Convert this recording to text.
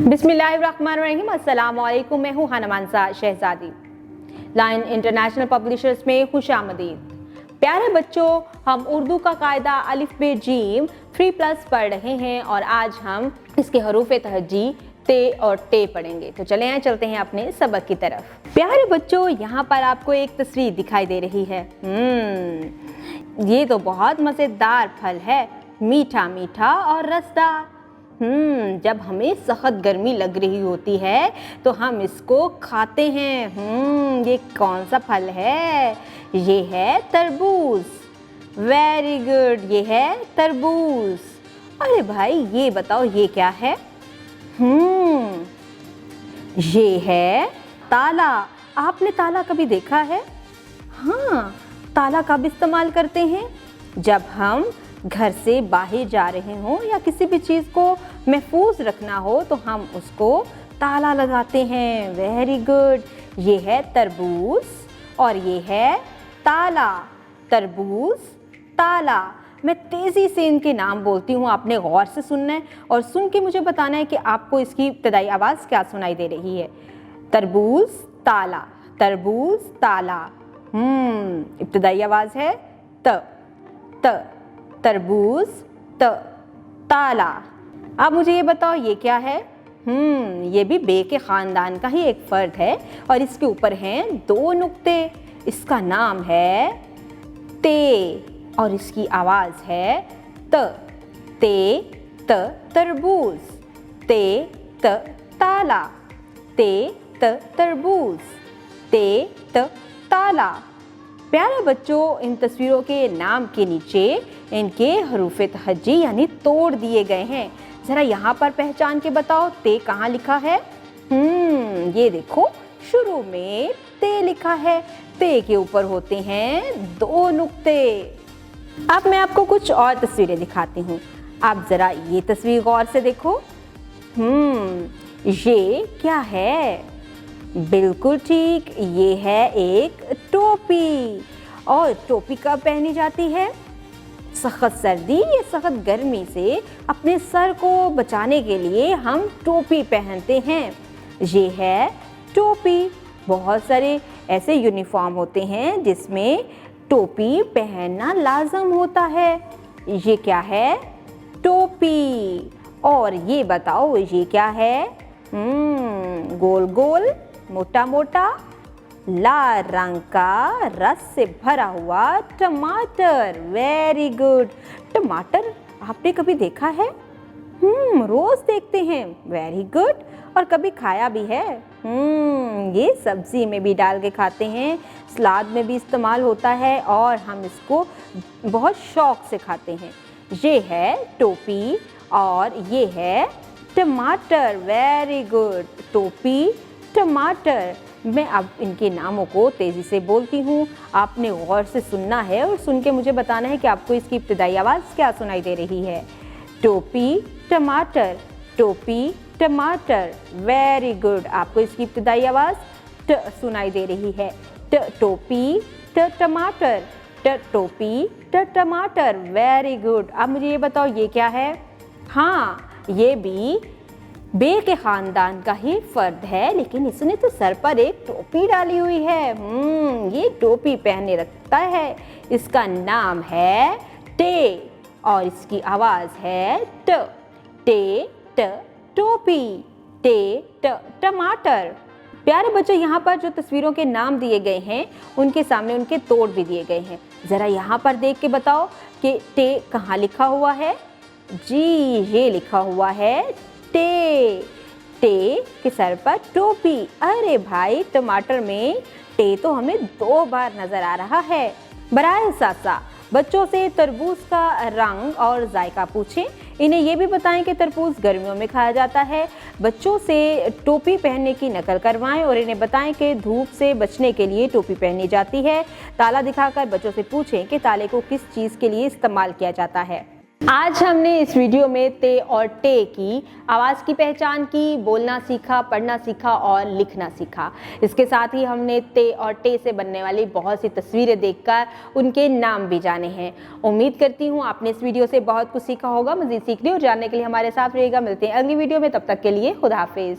बिस्मिल्लाहिर्रहमानिर्रहीम। अस्सलाम वालेकुम। मैं हूँ हनमानसा शहजादी। लाइन इंटरनेशनल पब्लिशर्स में खुशामदीद। प्यारे बच्चों, हम उर्दू का कायदा अलिफ बे जीम 3+ पढ़ रहे हैं और आज हम इसके हरूफ तहज्जी ते और टे पढ़ेंगे। तो चलते हैं अपने सबक की तरफ। प्यारे बच्चों, यहाँ पर आपको एक तस्वीर दिखाई दे रही है। ये तो बहुत मज़ेदार फल है, मीठा मीठा और रसदार। जब हमें सख्त गर्मी लग रही होती है तो हम इसको खाते हैं। ये कौन सा फल है? ये है तरबूज। वेरी गुड, ये है तरबूज। अरे भाई, ये बताओ ये क्या है? ये है ताला। आपने ताला कभी देखा है? हाँ, ताला कब इस्तेमाल करते हैं? जब हम घर से बाहर जा रहे हों या किसी भी चीज़ को महफूज रखना हो तो हम उसको ताला लगाते हैं। वेरी गुड, ये है तरबूज और ये है ताला। तरबूज, ताला। मैं तेज़ी से इनके नाम बोलती हूँ, आपने गौर से सुनना है और सुन के मुझे बताना है कि आपको इसकी इब्तदाई आवाज़ क्या सुनाई दे रही है। तरबूज, ताला, तरबूज, ताला। इब्तदाई आवाज़ है त। तरबूज, त, ताला। अब मुझे ये बताओ ये क्या है? ये भी बे के ख़ानदान का ही एक फ़र्द है और इसके ऊपर हैं 2 नुक्ते। इसका नाम है ते और इसकी आवाज़ है त। ते, त, तरबूज। ते, त, ताला। ते, त, तरबूज। ते, त, ताला। प्यारे बच्चों, इन तस्वीरों के नाम के नीचे इनके हरूफ तहज्जी यानी तोड़ दिए गए हैं। ज़रा यहाँ पर पहचान के बताओ ते कहाँ लिखा है? ये देखो, शुरू में ते लिखा है। ते के ऊपर होते हैं 2 नुक्ते। अब मैं आपको कुछ और तस्वीरें दिखाती हूँ। आप ज़रा ये तस्वीर गौर से देखो। ये क्या है? बिल्कुल ठीक, ये है एक टोपी। और टोपी कब पहनी जाती है? सख्त सर्दी या सख्त गर्मी से अपने सर को बचाने के लिए हम टोपी पहनते हैं। ये है टोपी। बहुत सारे ऐसे यूनिफॉर्म होते हैं जिसमें टोपी पहनना लाजम होता है। ये क्या है? टोपी। और ये बताओ ये क्या है? गोल गोल, मोटा मोटा, लाल रंग का रस से भरा हुआ टमाटर। Very good. टमाटर आपने कभी देखा है? रोज देखते हैं। Very good. और कभी खाया भी है? ये सब्जी में भी डाल के खाते हैं, सलाद में भी इस्तेमाल होता है और हम इसको बहुत शौक से खाते हैं। ये है टोपी और ये है टमाटर। Very good. टोपी, टमाटर। मैं अब इनके नामों को तेज़ी से बोलती हूँ, आपने गौर से सुनना है और सुन के मुझे बताना है कि आपको इसकी इब्तदाई आवाज़ क्या सुनाई दे रही है। टोपी, टमाटर, टोपी, टमाटर। Very good. आपको इसकी इब्तदाई आवाज़ ट सुनाई दे रही है। ट, टोपी, ट, टमाटर, ट, टोपी, ट, टमाटर। Very good. अब मुझे ये बताओ ये क्या है? हाँ, ये भी बे के ख़ानदान का ही फ़र्द है, लेकिन इसने तो सर पर एक टोपी डाली हुई है। ये टोपी पहने रखता है। इसका नाम है टे और इसकी आवाज़ है ट। टे, ट, टोपी। टे, ट, टमाटर। प्यारे बच्चों, यहाँ पर जो तस्वीरों के नाम दिए गए हैं उनके सामने उनके तोड़ भी दिए गए हैं। ज़रा यहाँ पर देख के बताओ कि टे कहाँ लिखा हुआ है? जी, ये लिखा हुआ है टे। टे के सर पर टोपी। अरे भाई, टमाटर में टे तो हमें 2 बार नजर आ रहा है। बराए सासा बच्चों से तरबूज का रंग और जायका पूछें। इन्हें ये भी बताएं कि तरबूज गर्मियों में खाया जाता है। बच्चों से टोपी पहनने की नकल करवाएं और इन्हें बताएं कि धूप से बचने के लिए टोपी पहनी जाती है। ताला दिखाकर बच्चों से पूछें कि ताले को किस चीज़ के लिए इस्तेमाल किया जाता है। आज हमने इस वीडियो में ते और टे की आवाज़ की पहचान की, बोलना सीखा, पढ़ना सीखा और लिखना सीखा। इसके साथ ही हमने ते और टे से बनने वाली बहुत सी तस्वीरें देखकर उनके नाम भी जाने हैं। उम्मीद करती हूँ आपने इस वीडियो से बहुत कुछ सीखा होगा। मज़ीद सीखने और जानने के लिए हमारे साथ रहिएगा। मिलते हैं अगली वीडियो में, तब तक के लिए खुदा हाफिज़।